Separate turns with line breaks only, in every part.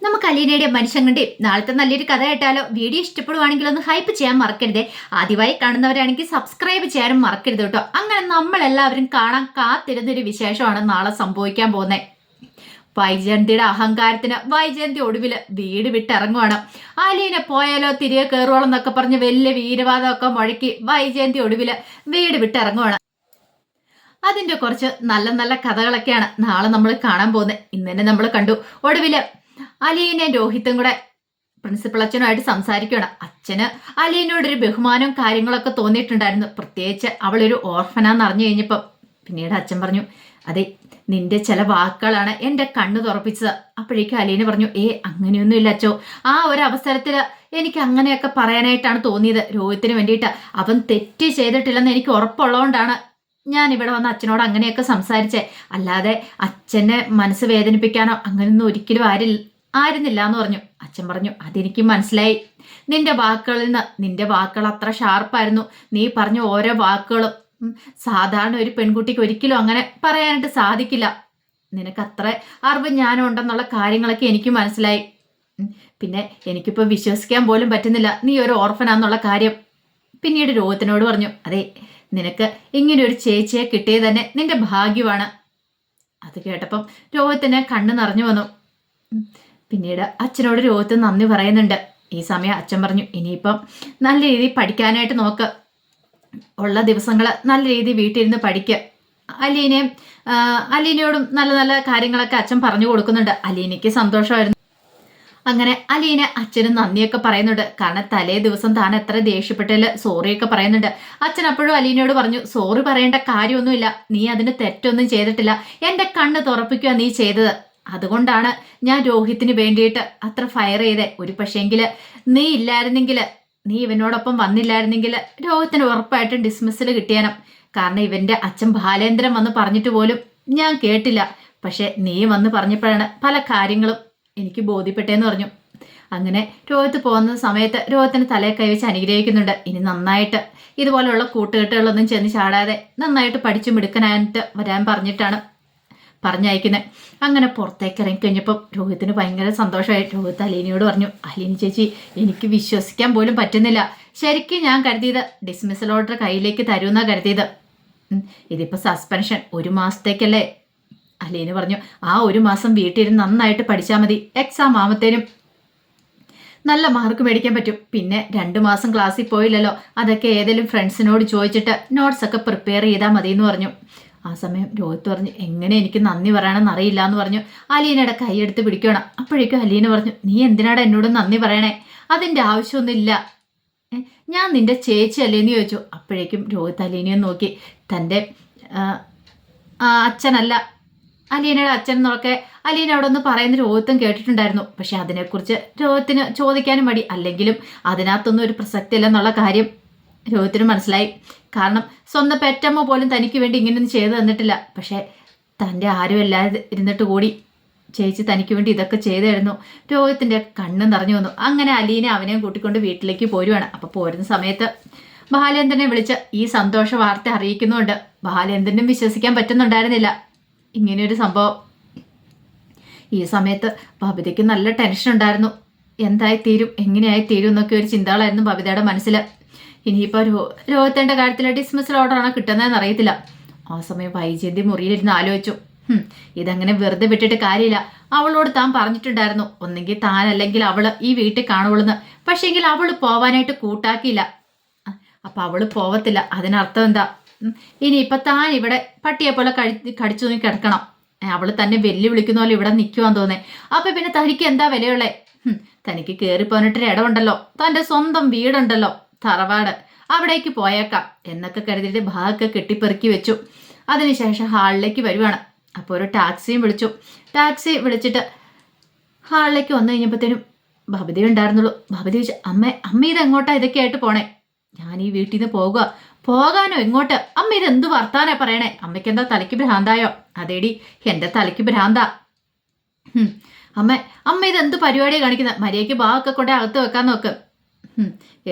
നമുക്ക് അലീനയുടെ മനുഷ്യങ്ങളുടെയും നാളത്തെ നല്ലൊരു കഥ കേട്ടാലോ? വീഡിയോ ഇഷ്ടപ്പെടുവാണെങ്കിൽ ഒന്ന് ഹൈപ്പ് ചെയ്യാൻ മറക്കരുതേ. ആദ്യമായി കാണുന്നവരാണെങ്കിൽ സബ്സ്ക്രൈബ് ചെയ്യാനും മറക്കരുത് കേട്ടോ. അങ്ങനെ നമ്മളെല്ലാവരും കാണാൻ കാത്തിരുന്നൊരു വിശേഷമാണ് നാളെ സംഭവിക്കാൻ പോകുന്നത്. വൈജയന്തിയുടെ അഹങ്കാരത്തിന് വൈജയന്തി ഒടുവില് വീട് വിട്ടിറങ്ങുവാണ്. അലീന പോയാലോ തിരികെ കയറുവോളം എന്നൊക്കെ പറഞ്ഞ് വലിയ വീരവാദമൊക്കെ മുഴക്കി വൈജയന്തി ഒടുവില് വീട് വിട്ടിറങ്ങുവാണ്. അതിന്റെ കുറച്ച് നല്ല നല്ല കഥകളൊക്കെയാണ് നാളെ നമ്മൾ കാണാൻ പോകുന്നത്. ഇന്ന് തന്നെ നമ്മൾ കണ്ടു. ഒടുവില് അലീനയും രോഹിത്തും കൂടെ പ്രിൻസിപ്പൽ അച്ഛനുമായിട്ട് സംസാരിക്കുകയാണ്. അച്ഛന് അലീനയോടൊരു ബഹുമാനവും കാര്യങ്ങളൊക്കെ തോന്നിയിട്ടുണ്ടായിരുന്നു. പ്രത്യേകിച്ച് അവളൊരു ഓർഫനാന്ന് അറിഞ്ഞു കഴിഞ്ഞപ്പം. പിന്നീട് അച്ഛൻ പറഞ്ഞു, അതെ, നിന്റെ ചില വാക്കുകളാണ് എൻ്റെ കണ്ണു തുറപ്പിച്ചത്. അപ്പോഴേക്കും അലീന പറഞ്ഞു, അങ്ങനെയൊന്നും ഇല്ല അച്ഛോ. ആ ഒരു അവസരത്തില് എനിക്ക് അങ്ങനെയൊക്കെ പറയാനായിട്ടാണ് തോന്നിയത്. രോഹിത്തിന് വേണ്ടിയിട്ട് അവൻ തെറ്റ് ചെയ്തിട്ടില്ലെന്ന് എനിക്ക് ഉറപ്പുള്ളതുകൊണ്ടാണ് ഞാൻ ഇവിടെ വന്ന് അച്ഛനോട് അങ്ങനെയൊക്കെ സംസാരിച്ചേ. അല്ലാതെ അച്ഛനെ മനസ്സ് വേദനിപ്പിക്കാനോ അങ്ങനെയൊന്നും ഒരിക്കലും ആയിരുന്നില്ല എന്ന് പറഞ്ഞു. അച്ഛൻ പറഞ്ഞു, അതെനിക്ക് മനസ്സിലായി. നിന്റെ വാക്കുകൾ അത്ര ഷാർപ്പായിരുന്നു. നീ പറഞ്ഞ ഓരോ വാക്കുകളും സാധാരണ ഒരു പെൺകുട്ടിക്ക് ഒരിക്കലും അങ്ങനെ പറയാനായിട്ട് സാധിക്കില്ല. നിനക്ക് അത്ര അറിവ് ജ്ഞാനം ഉണ്ടെന്നുള്ള കാര്യങ്ങളൊക്കെ എനിക്ക് മനസ്സിലായി. പിന്നെ എനിക്കിപ്പോൾ വിശ്വസിക്കാൻ പോലും പറ്റുന്നില്ല നീ ഒരു ഓർഫനാന്നുള്ള കാര്യം. പിന്നീട് രോഹിത്തിനോട് പറഞ്ഞു, അതെ, നിനക്ക് ഇങ്ങനെ ഒരു ചേച്ചിയെ കിട്ടിയത് തന്നെ നിന്റെ ഭാഗ്യമാണ്. അത് കേട്ടപ്പം രോഹിത്തിന് കണ്ണ് നിറഞ്ഞു വന്നു. പിന്നീട് അച്ഛനോട് രോഹിത്ത് നന്ദി പറയുന്നുണ്ട്. ഈ സമയം അച്ഛൻ പറഞ്ഞു, ഇനിയിപ്പം നല്ല രീതിയിൽ പഠിക്കാനായിട്ട് നോക്ക്. ഉള്ള ദിവസങ്ങൾ നല്ല രീതിയിൽ വീട്ടിലിരുന്ന് പഠിക്കുക. അലീനയോടും നല്ല നല്ല കാര്യങ്ങളൊക്കെ അച്ഛൻ പറഞ്ഞു കൊടുക്കുന്നുണ്ട്. അലീനയ്ക്ക് സന്തോഷമായിരുന്നു. അങ്ങനെ അലീന അച്ഛനും നന്ദിയൊക്കെ പറയുന്നുണ്ട്. കാരണം തലേ ദിവസം താൻ എത്ര ദേഷ്യപ്പെട്ടാല് സോറിയൊക്കെ പറയുന്നുണ്ട്. അച്ഛൻ അപ്പോഴും അലീനയോട് പറഞ്ഞു, സോറി പറയേണ്ട കാര്യമൊന്നുമില്ല, നീ അതിന് തെറ്റൊന്നും ചെയ്തിട്ടില്ല. എൻ്റെ കണ്ണ് തുറപ്പിക്കുക നീ ചെയ്തത്. അതുകൊണ്ടാണ് ഞാൻ രോഹിത്തിന് വേണ്ടിയിട്ട് അത്ര ഫയർ ചെയ്തേ. ഒരു പക്ഷേങ്കിൽ നീ ഇല്ലായിരുന്നെങ്കിൽ, നീ ഇവനോടൊപ്പം വന്നില്ലായിരുന്നെങ്കിൽ രോഹിത്തിന് ഉറപ്പായിട്ടും ഡിസ്മിസൽ കിട്ടിയാനും. കാരണം ഇവന്റെ അച്ഛൻ ബാലേന്ദ്രൻ വന്ന് പറഞ്ഞിട്ട് പോലും ഞാൻ കേട്ടില്ല. പക്ഷെ നീ വന്ന് പറഞ്ഞപ്പോഴാണ് പല കാര്യങ്ങളും എനിക്ക് ബോധ്യപ്പെട്ടേന്ന് പറഞ്ഞു. അങ്ങനെ രോഹിത്ത് പോകുന്ന സമയത്ത് രോഹിത്തിന് തലയെ കൈവച്ച് അനുഗ്രഹിക്കുന്നുണ്ട്. ഇനി നന്നായിട്ട് ഇതുപോലെയുള്ള കൂട്ടുകെട്ടുകളൊന്നും ചെന്ന് ചാടാതെ നന്നായിട്ട് പഠിച്ചു മിടുക്കനായിട്ട് വരാൻ പറഞ്ഞിട്ടാണ് പറഞ്ഞയക്കുന്നത്. അങ്ങനെ പുറത്തേക്ക് ഇറങ്ങിക്കഴിഞ്ഞപ്പം രോഹിത്തിന് ഭയങ്കര സന്തോഷമായി. രോഹിത്ത് അലീനയോട് പറഞ്ഞു, അലീന ചേച്ചി, എനിക്ക് വിശ്വസിക്കാൻ പോലും പറ്റുന്നില്ല. ശരിക്കും ഞാൻ കരുതിയത് ഡിസ്മിസൽ ഓർഡർ കയ്യിലേക്ക് തരുമെന്നാ കരുതിയത്. ഇതിപ്പോൾ സസ്പെൻഷൻ 1 മാസത്തേക്കല്ലേ. അലീന പറഞ്ഞു, ആ 1 മാസം വീട്ടിലിരുന്ന് നന്നായിട്ട് പഠിച്ചാൽ മതി. എക്സാം ആവുമ്പത്തേനും നല്ല മാർക്ക് മേടിക്കാൻ പറ്റും. പിന്നെ 2 മാസം ക്ലാസ്സിൽ പോയില്ലല്ലോ, അതൊക്കെ ഏതെങ്കിലും ഫ്രണ്ട്സിനോട് ചോദിച്ചിട്ട് നോട്ട്സ് ഒക്കെ പ്രിപ്പയർ ചെയ്താൽ മതി എന്ന് പറഞ്ഞു. ആ സമയം രോഹിത്ത് പറഞ്ഞു, എങ്ങനെ എനിക്ക് നന്ദി പറയണമെന്ന് അറിയില്ല എന്ന് പറഞ്ഞു. അലീനയുടെ കൈയെടുത്ത് പിടിക്കണം. അപ്പോഴേക്കും അലീന പറഞ്ഞു, നീ എന്തിനാടാ എന്നോട് നന്ദി പറയണേ? അതിൻ്റെ ആവശ്യമൊന്നുമില്ല. ഞാൻ നിന്റെ ചേച്ചി അല്ലേന്ന് ചോദിച്ചു. അപ്പോഴേക്കും രോഹിത്ത് അലീനയെ നോക്കി. തൻ്റെ അച്ഛനല്ല, അലീനയുടെ അച്ഛൻ എന്നൊക്കെ അലീന അവിടെ ഒന്ന് പറയുന്ന രോഹിത്തും കേട്ടിട്ടുണ്ടായിരുന്നു. പക്ഷെ അതിനെക്കുറിച്ച് രോഹിത്തിന് ചോദിക്കാനും മടി. അല്ലെങ്കിലും അതിനകത്തൊന്നും ഒരു പ്രസക്തി ഇല്ലെന്നുള്ള കാര്യം രോഹിത്തിന് മനസ്സിലായി. കാരണം സ്വന്തം പെറ്റമ്മ പോലും തനിക്ക് വേണ്ടി ഇങ്ങനെയൊന്നും ചെയ്തു തന്നിട്ടില്ല. പക്ഷെ തൻ്റെ ആരും എല്ലാവരും ഇരുന്നിട്ട് കൂടി ചേച്ചി തനിക്ക് വേണ്ടി ഇതൊക്കെ ചെയ്തായിരുന്നു. രോഹിത്തിൻ്റെ കണ്ണ് നിറഞ്ഞു വന്നു. അങ്ങനെ അലീന അവനെയും കൂട്ടിക്കൊണ്ട് വീട്ടിലേക്ക് പോരുവാണ്. അപ്പോൾ പോരുന്ന സമയത്ത് ബാലേന്ദ്രനെ വിളിച്ച് ഈ സന്തോഷ വാർത്ത അറിയിക്കുന്നുണ്ട്. ബാലേന്ദ്രനും വിശ്വസിക്കാൻ പറ്റുന്നുണ്ടായിരുന്നില്ല ഇങ്ങനെയൊരു സംഭവം. ഈ സമയത്ത് ബബിതയ്ക്ക് നല്ല ടെൻഷൻ ഉണ്ടായിരുന്നു. എന്തായി തീരും, എങ്ങനെയായി തീരും എന്നൊക്കെ ഒരു ചിന്തകളായിരുന്നു ബബിതയുടെ മനസ്സിൽ. ഇനിയിപ്പോൾ രോഹിത്തേൻ്റെ കാര്യത്തിൽ ഡിസ്മിസൽ ഓർഡറാണ് കിട്ടുന്നതെന്ന് അറിയത്തില്ല. ആ സമയം വൈജയന്തി മുറിയിലിരുന്ന് ആലോചിച്ചു, ഇതങ്ങനെ വെറുതെ വിട്ടിട്ട് കാര്യമില്ല. അവളോട് താൻ പറഞ്ഞിട്ടുണ്ടായിരുന്നു, ഒന്നെങ്കിൽ താൻ അല്ലെങ്കിൽ അവള് ഈ വീട്ടിൽ കാണുള്ളൂന്ന്. പക്ഷേങ്കിൽ അവള് പോവാനായിട്ട് കൂട്ടാക്കിയില്ല. അപ്പം അവള് പോവത്തില്ല. അതിനർത്ഥം എന്താ? ഇനിയിപ്പം താൻ ഇവിടെ പട്ടിയെ പോലെ കടിച്ചു നീ കിടക്കണം. അവള് തന്നെ വെല്ലുവിളിക്കുന്ന പോലെ ഇവിടെ നിൽക്കുവാന്ന് തോന്നേ. അപ്പം പിന്നെ തനിക്ക് എന്താ വിലയുള്ളേ? തനിക്ക് കയറിപ്പോന്നിട്ടൊരു ഇടമുണ്ടല്ലോ, തൻ്റെ സ്വന്തം വീടുണ്ടല്ലോ, തറവാട്, അവിടേക്ക് പോയേക്കാം എന്നൊക്കെ കരുതിയിട്ട് ഭാഗമൊക്കെ കെട്ടിപ്പെറുക്കി വെച്ചു. അതിനുശേഷം ഹാളിലേക്ക് വരുവാണ്. അപ്പോൾ ഒരു ടാക്സിയും വിളിച്ചു. ടാക്സി വിളിച്ചിട്ട് ഹാളിലേക്ക് വന്നു കഴിഞ്ഞപ്പോഴത്തേനും ബബിത ഉണ്ടായിരുന്നുള്ളൂ. ബബിത ചോദിച്ചു, അമ്മ ഇതെങ്ങോട്ടാ ഇതൊക്കെ ആയിട്ട് പോണേ? ഞാൻ ഈ വീട്ടിൽ നിന്ന് പോകുക. പോകാനോ? എങ്ങോട്ട്? അമ്മ ഇതെന്ത് വർത്താനാ പറയണേ? അമ്മയ്ക്ക് എന്താ തലയ്ക്ക് ഭ്രാന്തായോ? അതേടി, എൻ്റെ തലയ്ക്ക് ഭ്രാന്താ. അമ്മ ഇതെന്ത് പരിപാടിയാണ് കാണിക്കുന്നത്? മര്യാദയ്ക്ക് ഭാഗമൊക്കെ കൊണ്ട് അകത്ത് വെക്കാൻ നോക്ക്.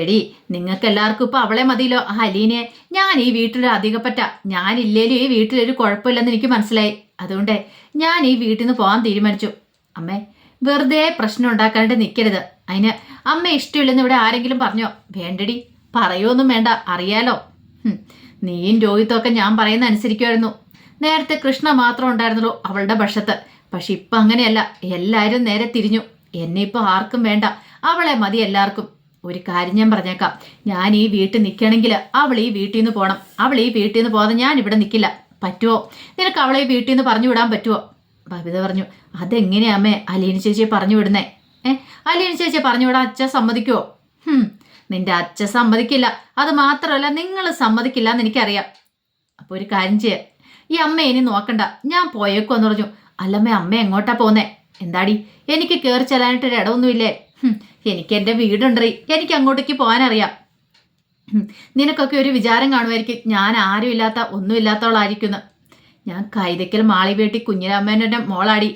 എടി, നിങ്ങൾക്ക് എല്ലാവർക്കും ഇപ്പൊ അവളെ മതിയല്ലോ, ആ അലീനയെ. ഞാൻ ഈ വീട്ടിലൊരു അധികപ്പറ്റ. ഞാനില്ലേലും ഈ വീട്ടിലൊരു കുഴപ്പമില്ലെന്ന് എനിക്ക് മനസ്സിലായി. അതുകൊണ്ട് ഞാൻ ഈ വീട്ടിൽ നിന്ന് പോകാൻ തീരുമാനിച്ചു. അമ്മേ, വെറുതെ പ്രശ്നം ഉണ്ടാക്കാണ്ട് നിൽക്കരുത്. അതിന് അമ്മ ഇഷ്ടമില്ലെന്ന് ഇവിടെ ആരെങ്കിലും പറഞ്ഞോ? വേണ്ടടി, പറയുമൊന്നും വേണ്ട, അറിയാലോ. നീയും രോഹിത്തൊക്കെ ഞാൻ പറയുന്ന അനുസരിക്കുമായിരുന്നു. നേരത്തെ കൃഷ്ണ മാത്രം ഉണ്ടായിരുന്നുള്ളൂ അവളുടെ പക്ഷത്ത്. പക്ഷെ ഇപ്പം അങ്ങനെയല്ല, എല്ലാവരും നേരെ തിരിഞ്ഞു. എന്നെ ഇപ്പോൾ ആർക്കും വേണ്ട, അവളെ മതി എല്ലാവർക്കും. ഒരു കാര്യം ഞാൻ പറഞ്ഞേക്കാം, ഞാൻ ഈ വീട്ടിൽ നിൽക്കണമെങ്കിൽ അവൾ ഈ വീട്ടിൽ നിന്ന് പോകണം. അവൾ ഈ വീട്ടിൽ നിന്ന് പോകാതെ ഞാൻ ഇവിടെ നിൽക്കില്ല. പറ്റുമോ? നിനക്ക് അവളെ ഈ വീട്ടിൽ നിന്ന് പറഞ്ഞു വിടാൻ പറ്റുമോ? ബബിത പറഞ്ഞു, അതെങ്ങനെയാ അമ്മേ അലീന ചേച്ചിയെ പറഞ്ഞു വിടുന്നേ? അലീന ചേച്ചിയെ പറഞ്ഞു വിടാൻ അച്ഛൻ സമ്മതിക്കുമോ? നിന്റെ അച്ഛൻ സമ്മതിക്കില്ല. അത് മാത്രമല്ല നിങ്ങൾ സമ്മതിക്കില്ല എന്ന് എനിക്കറിയാം. അപ്പോൾ ഒരു കാര്യം ചെയ്യാം, ഈ അമ്മ ഇനി നോക്കണ്ട, ഞാൻ പോയേക്കുമെന്ന് പറഞ്ഞു. അല്ലമ്മേ, അമ്മ എങ്ങോട്ടാ പോന്നേ? എന്താടി, എനിക്ക് കയറി ചെല്ലാനായിട്ടൊരു ഇടമൊന്നുമില്ലേ? എനിക്ക് എൻ്റെ വീടുണ്ടറി, എനിക്ക് അങ്ങോട്ടേക്ക് പോകാനറിയാം. നിനക്കൊക്കെ ഒരു വിചാരം കാണുമായിരിക്കും ഞാൻ ആരും ഇല്ലാത്ത ഒന്നുമില്ലാത്തവളായിരിക്കുന്നു. ഞാൻ കൈതയ്ക്കൽ മാളി വീട്ടി കുഞ്ഞിരാമേൻ്റെ മോളാടി.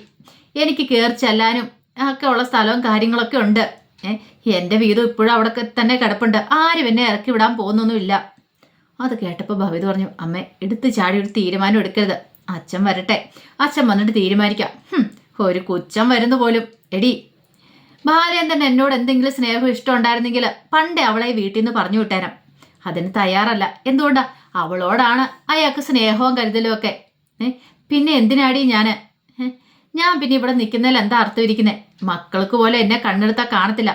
എനിക്ക് കയറി ചെല്ലാനും ഒക്കെ ഉള്ള സ്ഥലവും കാര്യങ്ങളൊക്കെ ഉണ്ട്. എൻ്റെ വീടും ഇപ്പോഴും അവിടെ തന്നെ കിടപ്പുണ്ട്. ആരും എന്നെ ഇറക്കി വിടാൻ പോകുന്നൊന്നുമില്ല. അത് കേട്ടപ്പോൾ ഭവിത പറഞ്ഞു, അമ്മ എടുത്ത് ചാടി ഒരു തീരുമാനം എടുക്കരുത്. അച്ഛൻ വരട്ടെ, അച്ഛൻ വന്നിട്ട് തീരുമാനിക്കാം. ഒരു കുറ്റം വരുന്നു പോലും. എടി, ബാലേന്ദ്രൻ എന്നോട് എന്തെങ്കിലും സ്നേഹം ഇഷ്ടം ഉണ്ടായിരുന്നെങ്കിൽ പണ്ടേ അവളെ വീട്ടിൽ നിന്ന് പറഞ്ഞു വിട്ടേരാം. അതിന് തയ്യാറല്ല. എന്തുകൊണ്ടാ? അവളോടാണ് അയാൾക്ക് സ്നേഹവും കരുതലും ഒക്കെ. പിന്നെ എന്തിനാടി ഞാൻ പിന്നെ ഇവിടെ നിൽക്കുന്നതിൽ എന്താ അർത്ഥം ഇരിക്കുന്നത്? മക്കൾക്ക് പോലെ എന്നെ കണ്ണെടുത്താൽ കാണത്തില്ല.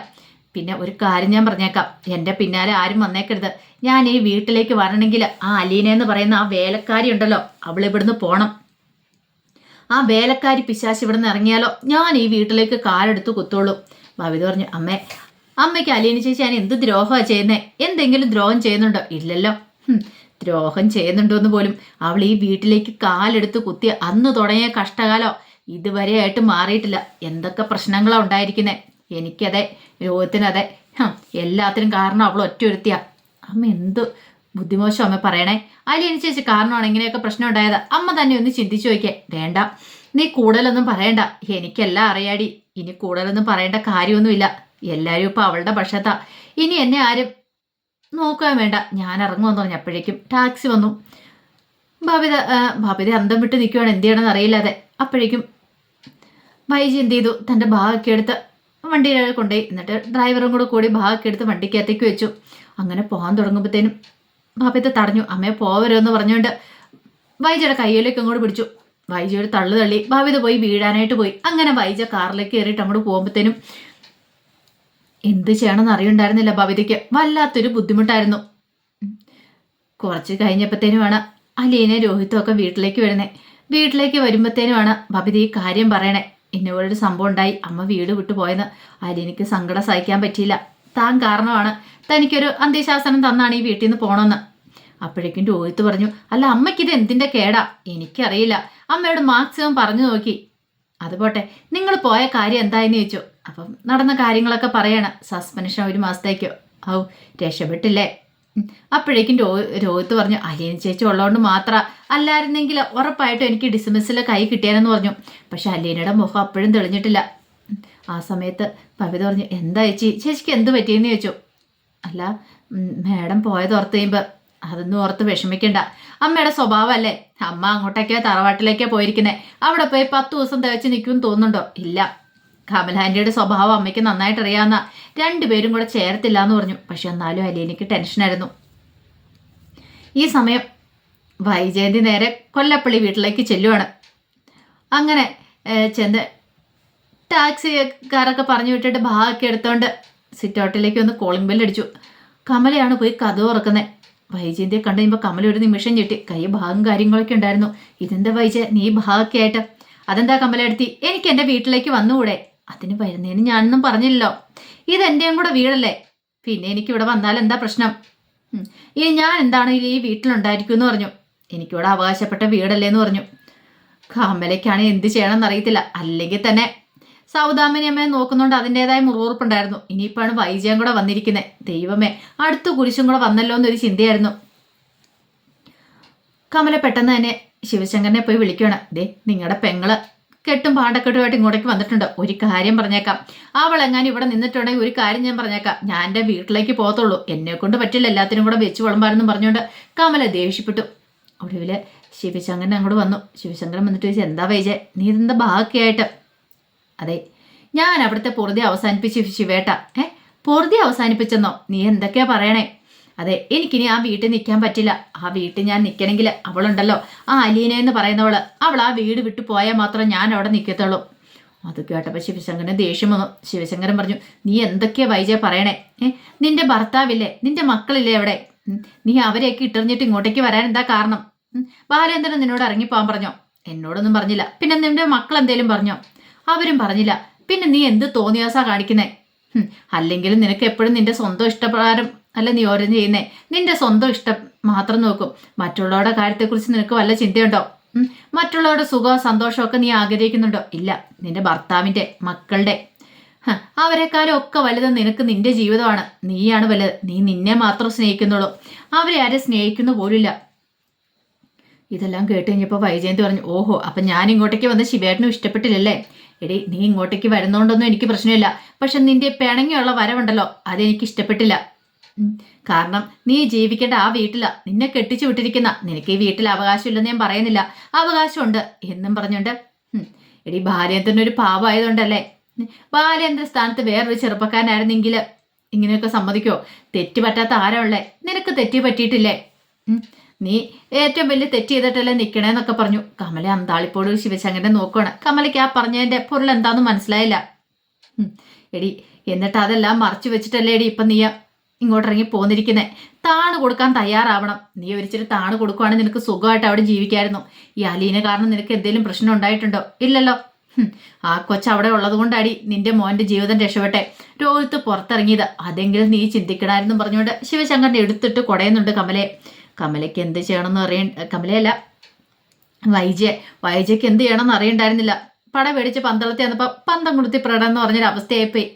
പിന്നെ ഒരു കാര്യം ഞാൻ പറഞ്ഞേക്കാം, എൻ്റെ പിന്നാലെ ആരും വന്നേക്കരുത്. ഞാൻ ഈ വീട്ടിലേക്ക് വരണമെങ്കിൽ ആ അലീന എന്ന് പറയുന്ന ആ വേലക്കാരി ഉണ്ടല്ലോ, അവളിവിടുന്ന് പോണം. ആ വേലക്കാരി പിശാശ് ഇവിടുന്ന് ഇറങ്ങിയാലോ ഞാൻ ഈ വീട്ടിലേക്ക് കാലെടുത്ത് കുത്തോളൂ. ഭവിത പറഞ്ഞു, അമ്മയ്ക്ക് അലീന ചേച്ചി ഞാൻ എന്ത് ദ്രോഹമാണ് ചെയ്യുന്നേ? എന്തെങ്കിലും ദ്രോഹം ചെയ്യുന്നുണ്ടോ? ഇല്ലല്ലോ. ദ്രോഹം ചെയ്യുന്നുണ്ടോന്ന് പോലും അവൾ ഈ വീട്ടിലേക്ക് കാലെടുത്ത് കുത്തിയ അന്ന് തുടങ്ങിയ കഷ്ടകാലം ഇതുവരെയായിട്ട് മാറിയിട്ടില്ല. എന്തൊക്കെ പ്രശ്നങ്ങളാണ് ഉണ്ടായിരിക്കുന്നത്. എനിക്കതെ, രോഗത്തിനതെ, എല്ലാത്തിനും കാരണം അവൾ ഒറ്റയൊരുത്തിയ. അമ്മ എന്ത് ബുദ്ധിമോശം അമ്മ പറയണേ. അലീന ചേച്ചി കാരണമാണ് ഇങ്ങനെയൊക്കെ പ്രശ്നം ഉണ്ടായത്. അമ്മ തന്നെ ഒന്ന് ചിന്തിച്ചു നോക്കിയേ. വേണ്ട, നീ കൂടുതലൊന്നും പറയണ്ട, എനിക്കെല്ലാം അറിയാടി. ഇനി കൂടുതലൊന്നും പറയേണ്ട കാര്യമൊന്നുമില്ല. എല്ലാവരും ഇപ്പം അവളുടെ പക്ഷത്താ. ഇനി എന്നെ ആരും നോക്കാൻ വേണ്ട, ഞാൻ ഇറങ്ങുമെന്ന് പറഞ്ഞു. അപ്പോഴേക്കും ടാക്സി വന്നു. ഭവിത അന്തം വിട്ട് നിൽക്കുവാണ്, എന്ത് ചെയ്യണമെന്ന് അറിയില്ലാതെ. അപ്പോഴേക്കും വൈജി എന്ത് ചെയ്തു, തൻ്റെ ബാഗൊക്കെ എടുത്ത് വണ്ടിയിൽ കൊണ്ടുപോയി. എന്നിട്ട് ഡ്രൈവറും കൂടി ബാഗൊക്കെ എടുത്ത് വണ്ടിക്കകത്തേക്ക് വെച്ചു. അങ്ങനെ പോകാൻ തുടങ്ങുമ്പോഴത്തേനും ഭവിത തടഞ്ഞു. അമ്മയെ പോവരുമെന്ന് പറഞ്ഞുകൊണ്ട് വൈജയുടെ കയ്യിലേക്ക് അങ്ങോട്ട് പിടിച്ചു. വൈജി ഒരു തള്ളു തള്ളി. ഭവിത പോയി വീഴാനായിട്ട് പോയി. അങ്ങനെ വൈജ കാറിലേക്ക് കയറിയിട്ട് അങ്ങോട്ട് പോകുമ്പോഴത്തേനും എന്ത് ചെയ്യണമെന്ന് അറിയുണ്ടായിരുന്നില്ല ഭവിതയ്ക്ക്. വല്ലാത്തൊരു ബുദ്ധിമുട്ടായിരുന്നു. കുറച്ച് കഴിഞ്ഞപ്പോഴത്തേനുമാണ് അലീനെ രോഹിത്തും ഒക്കെ വീട്ടിലേക്ക് വരുന്നത്. വീട്ടിലേക്ക് വരുമ്പോഴത്തേനുമാണ് ഭവിത ഈ കാര്യം പറയണേ. ഇന്നപോലൊരു സംഭവം ഉണ്ടായി, അമ്മ വീട് വിട്ടു പോയെന്ന്. അലീനയ്ക്ക് സങ്കടം സഹിക്കാൻ പറ്റിയില്ല. താൻ കാരണമാണ് തനിക്കൊരു അന്ത്യശാസനം തന്നാണ് ഈ വീട്ടിൽ നിന്ന് പോകണമെന്ന്. അപ്പോഴേക്കും രോഹിത്ത് പറഞ്ഞു, അല്ല അമ്മയ്ക്കിത് എന്തിൻ്റെ കേടാ? എനിക്കറിയില്ല. അമ്മയോട് മാക്സിമം പറഞ്ഞു നോക്കി. അതുപോട്ടെ, നിങ്ങൾ പോയ കാര്യം എന്തായെന്ന് ചോദിച്ചു. അപ്പം നടന്ന കാര്യങ്ങളൊക്കെ പറയാണ്. സസ്പെൻഷൻ 1 മാസത്തേക്കോ. രക്ഷപ്പെട്ടില്ലേ? അപ്പോഴേക്കും രോഹിത്ത് പറഞ്ഞു, അലീന ചേച്ചി ഉള്ളതുകൊണ്ട് മാത്രം, അല്ലായിരുന്നെങ്കിൽ ഉറപ്പായിട്ടും എനിക്ക് ഡിസ്മിസിൽ കൈ കിട്ടിയാലെന്ന് പറഞ്ഞു. പക്ഷെ അലീനയുടെ മുഖം അപ്പോഴും തെളിഞ്ഞിട്ടില്ല. ആ സമയത്ത് ഭവിത പറഞ്ഞു, എന്താ ചേച്ചിക്ക് എന്ത് പറ്റിയെന്ന് ചോദിച്ചു. അല്ല, മാഡം പോയത് ഓർത്ത് കഴിയുമ്പോൾ അതൊന്നും ഓർത്ത് വിഷമിക്കണ്ട. അമ്മയുടെ സ്വഭാവമല്ലേ. അമ്മ അങ്ങോട്ടേക്കോ തറവാട്ടിലേക്കോ പോയിരിക്കുന്നത്. അവിടെ പോയി 10 ദിവസം തികച്ച് നിൽക്കുമെന്ന് തോന്നുന്നുണ്ടോ? ഇല്ല. കമൽ ആൻറ്റിയുടെ സ്വഭാവം അമ്മയ്ക്ക് നന്നായിട്ട് അറിയാവുന്ന. 2 പേരും കൂടെ ചേർത്തില്ല എന്ന് പറഞ്ഞു. പക്ഷെ എന്നാലും അലീനയ്ക്ക് ടെൻഷനായിരുന്നു. ഈ സമയം വൈജയന്തി നേരെ കൊല്ലപ്പള്ളി വീട്ടിലേക്ക് ചെല്ലുവാണ്. അങ്ങനെ ചെന്ന് ടാക്സിക്കാരൊക്കെ പറഞ്ഞു വിട്ടിട്ട് ബാഗൊക്കെ എടുത്തോണ്ട് സിറ്റൗട്ടിലേക്ക് ഒന്ന് കോളിംഗ് ബെല്ലടിച്ചു. കമലയാണ് പോയി കഥ തുറക്കുന്നത്. വൈജയന്തിയെ കണ്ടു കഴിയുമ്പോൾ കമല ഒരു നിമിഷം ഞെട്ടി. കൈ ഭാഗം കാര്യങ്ങളൊക്കെ ഉണ്ടായിരുന്നു. ഇതെന്താ വൈജ, നീ ഭാഗമൊക്കെ ആയിട്ട്? അതെന്താ കമല എടുത്തി, എനിക്ക് എൻ്റെ വീട്ടിലേക്ക് വന്നുകൂടെ? അതിന് വരുന്നതിന് ഞാനൊന്നും പറഞ്ഞില്ലല്ലോ. ഇതെൻ്റെയും കൂടെ വീടല്ലേ, പിന്നെ എനിക്കിവിടെ വന്നാൽ എന്താ പ്രശ്നം? ഇനി ഞാൻ എന്താണെങ്കിലും ഈ വീട്ടിലുണ്ടായിരിക്കും എന്ന് പറഞ്ഞു. എനിക്കിവിടെ അവകാശപ്പെട്ട വീടല്ലേ എന്ന് പറഞ്ഞു. കമലയ്ക്കാണ് എന്ത് ചെയ്യണമെന്ന് അറിയത്തില്ല. അല്ലെങ്കിൽ തന്നെ സൗദാമിനി അമ്മയെ നോക്കുന്നുണ്ട്, അതിൻ്റെതായ മുറിവുറുപ്പുണ്ടായിരുന്നു. ഇനിയിപ്പോഴാണ് വൈജയം കൂടെ വന്നിരിക്കുന്നത്. ദൈവമേ, അടുത്ത കുരിശും കൂടെ വന്നല്ലോ എന്നൊരു ചിന്തയായിരുന്നു. കമല പെട്ടെന്ന് തന്നെ ശിവശങ്കരനെ പോയി വിളിക്കണം. നിങ്ങളുടെ പെങ്ങള് കെട്ടും പാണ്ടക്കെട്ടുമായിട്ട് ഇങ്ങോട്ടേക്ക് വന്നിട്ടുണ്ട്. ഒരു കാര്യം പറഞ്ഞേക്കാം, അവളെങ്ങാനും ഇവിടെ നിന്നിട്ടുണ്ടെങ്കിൽ ഒരു കാര്യം ഞാൻ പറഞ്ഞേക്കാം, ഞാൻ എൻ്റെ വീട്ടിലേക്ക് പോകത്തുള്ളൂ. എന്നെ കൊണ്ട് പറ്റില്ല എല്ലാത്തിനും കൂടെ വെച്ച് വിളമ്പാരെന്നും പറഞ്ഞുകൊണ്ട് കമല ദേഷ്യപ്പെട്ടു. ഒടുവിൽ ശിവശങ്കരൻ അങ്ങോട്ട് വന്നു. ശിവശങ്കരൻ വന്നിട്ട് ചോദിച്ചു, എന്താ വൈജയ്, നീ ഇതെന്താ ബാക്കിയായിട്ട്? അതെ, ഞാൻ അവിടുത്തെ പൊറുതി അവസാനിപ്പിച്ച് ശിവേട്ട. പൊറുതി അവസാനിപ്പിച്ചെന്നോ? നീ എന്തൊക്കെയാ പറയണേ? അതെ, എനിക്കിനി ആ വീട്ടിൽ നിൽക്കാൻ പറ്റില്ല. ആ വീട്ടിൽ ഞാൻ നിൽക്കണമെങ്കിൽ അവളുണ്ടല്ലോ, ആ അലീന എന്ന് പറയുന്നവള്, അവൾ ആ വീട് വിട്ടു പോയാൽ മാത്രം ഞാൻ അവിടെ നിൽക്കത്തുള്ളൂ. അത് കേട്ടപ്പോൾ ശിവശങ്കരന് ദേഷ്യം വന്നു. ശിവശങ്കരൻ പറഞ്ഞു, നീ എന്തൊക്കെയാ വൈജയ പറയണേ? നിന്റെ ഭർത്താവില്ലേ, നിന്റെ മക്കളില്ലേ അവിടെ? നീ അവരെയൊക്കെ ഇട്ടെറിഞ്ഞിട്ട് ഇങ്ങോട്ടേക്ക് വരാൻ എന്താ കാരണം? ബാലേന്ദ്രൻ നിന്നോട് ഇറങ്ങിപ്പോകാൻ പറഞ്ഞോ? എന്നോടൊന്നും പറഞ്ഞില്ല. പിന്നെ നിന്റെ മക്കൾ എന്തേലും പറഞ്ഞോ? അവരും പറഞ്ഞില്ല. പിന്നെ നീ എന്ത് തോന്നിയാസാ കാണിക്കുന്നേ? അല്ലെങ്കിലും നിനക്ക് എപ്പോഴും നിന്റെ സ്വന്തം ഇഷ്ടപ്രകാരം അല്ല നീ ഓരോ ചെയ്യുന്നേ. നിന്റെ സ്വന്തം ഇഷ്ടം മാത്രം നോക്കും. മറ്റുള്ളവരുടെ കാര്യത്തെക്കുറിച്ച് നിനക്ക് വല്ല ചിന്തയുണ്ടോ? മറ്റുള്ളവരുടെ സുഖവും സന്തോഷവും ഒക്കെ നീ ആഗ്രഹിക്കുന്നുണ്ടോ? ഇല്ല. നിന്റെ ഭർത്താവിന്റെ, മക്കളുടെ, അവരെക്കാളും ഒക്കെ വലുത് നിനക്ക് നിന്റെ ജീവിതമാണ്. നീയാണ് വലുത്. നീ നിന്നെ മാത്രം സ്നേഹിക്കുന്നുള്ളൂ. അവരെ ആരെ സ്നേഹിക്കുന്ന പോലില്ല. ഇതെല്ലാം കേട്ട് കഴിഞ്ഞപ്പോൾ വൈജയന്തി പറഞ്ഞു, ഓഹോ, അപ്പൊ ഞാൻ ഇങ്ങോട്ടേക്ക് വന്ന് ശിവേട്ടനും ഇഷ്ടപ്പെട്ടില്ലല്ലേ? എടി, നീ ഇങ്ങോട്ടേക്ക് വരുന്നോണ്ടൊന്നും എനിക്ക് പ്രശ്നമില്ല. പക്ഷെ നിന്റെ പിണങ്ങിയുള്ള വരവുണ്ടല്ലോ, അതെനിക്ക് ഇഷ്ടപ്പെട്ടില്ല. കാരണം നീ ജീവിക്കേണ്ട ആ വീട്ടില നിന്നെ കെട്ടിച്ചു വിട്ടിരിക്കുന്ന. നിനക്ക് ഈ വീട്ടിൽ അവകാശമില്ലെന്ന് ഞാൻ പറയുന്നില്ല, അവകാശമുണ്ട് എന്നും പറഞ്ഞുകൊണ്ട്. എടി, ബാലേന്ദ്രൻ ഒരു പാവമായതുകൊണ്ടല്ലേ? ബാലേന്ദ്ര സ്ഥാനത്ത് വേറൊരു ചെറുപ്പക്കാരനായിരുന്നെങ്കിൽ ഇങ്ങനെയൊക്കെ സമ്മതിക്കോ? തെറ്റ് പറ്റാത്ത ആരാ ഉള്ളേ? നിനക്ക് തെറ്റ് പറ്റിയിട്ടില്ലേ? നീ ഏറ്റവും വലിയ തെറ്റ് ചെയ്തിട്ടല്ലേ നിൽക്കണേന്നൊക്കെ പറഞ്ഞു. കമല അന്താളിപ്പോട് ശിവശങ്കരനെ നോക്കുകയാണ്. കമലയ്ക്ക് ആ പറഞ്ഞതിന്റെ പൊരുൾ എന്താന്ന് മനസ്സിലായില്ല. എടി, എന്നിട്ട് അതെല്ലാം മറച്ചു വെച്ചിട്ടല്ലേ എടി ഇപ്പൊ നീ ഇങ്ങോട്ടിറങ്ങി പോന്നിരിക്കുന്നേ? താണ് കൊടുക്കാൻ തയ്യാറാവണം. നീ ഒരിച്ചിരി താണ് കൊടുക്കുവാണെങ്കിൽ നിനക്ക് സുഖമായിട്ട് അവിടെ ജീവിക്കായിരുന്നു. ഈ അലീന കാരണം നിനക്ക് എന്തെങ്കിലും പ്രശ്നം ഉണ്ടായിട്ടുണ്ടോ? ഇല്ലല്ലോ. ആ കൊച്ച് അവിടെ ഉള്ളത് കൊണ്ടാടി നിന്റെ മോന്റെ ജീവിതം രക്ഷപ്പെട്ടെ. രോഹിത്ത് പുറത്തിറങ്ങിയത്. അതെങ്കിലും നീ ചിന്തിക്കണമായിരുന്നു പറഞ്ഞുകൊണ്ട് ശിവശങ്കരനെ എടുത്തിട്ട് കുടയുന്നുണ്ട് കമലയെ. കമലയ്ക്ക് എന്ത് ചെയ്യണമെന്ന് കമലയല്ല, വൈജയ്ക്ക് എന്ത് ചെയ്യണമെന്ന് അറിയണ്ടായിരുന്നില്ല. പട പേടിച്ച് പന്തളത്തി വന്നപ്പോൾ പന്തം കൊടുത്തി പ്രകടനം പറഞ്ഞൊരു അവസ്ഥയായിപ്പോയി.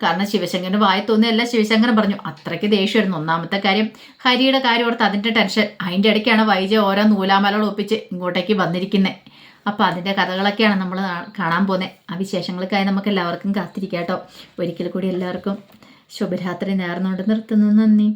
കാരണം ശിവശങ്കരന് വായി തോന്നിയല്ല ശിവശങ്കരൻ പറഞ്ഞു. അത്രയ്ക്ക് ദേഷ്യമായിരുന്നു. ഒന്നാമത്തെ കാര്യം ഹരിയുടെ കാര്യം ഓർത്ത് അതിൻ്റെ ടെൻഷൻ. അതിൻ്റെ ഇടയ്ക്കാണ് വൈജ ഓരോ നൂലാമലകൾ ഒപ്പിച്ച് ഇങ്ങോട്ടേക്ക് വന്നിരിക്കുന്നത്. അപ്പം അതിൻ്റെ കഥകളൊക്കെയാണ് നമ്മൾ കാണാൻ പോകുന്നത്. ആ വിശേഷങ്ങൾക്കായി നമുക്ക് എല്ലാവർക്കും കാത്തിരിക്കാം കേട്ടോ. ഒരിക്കൽ കൂടി എല്ലാവർക്കും ശുഭരാത്രി നേർന്നുകൊണ്ട് നിർത്തുന്നു. നന്ദി.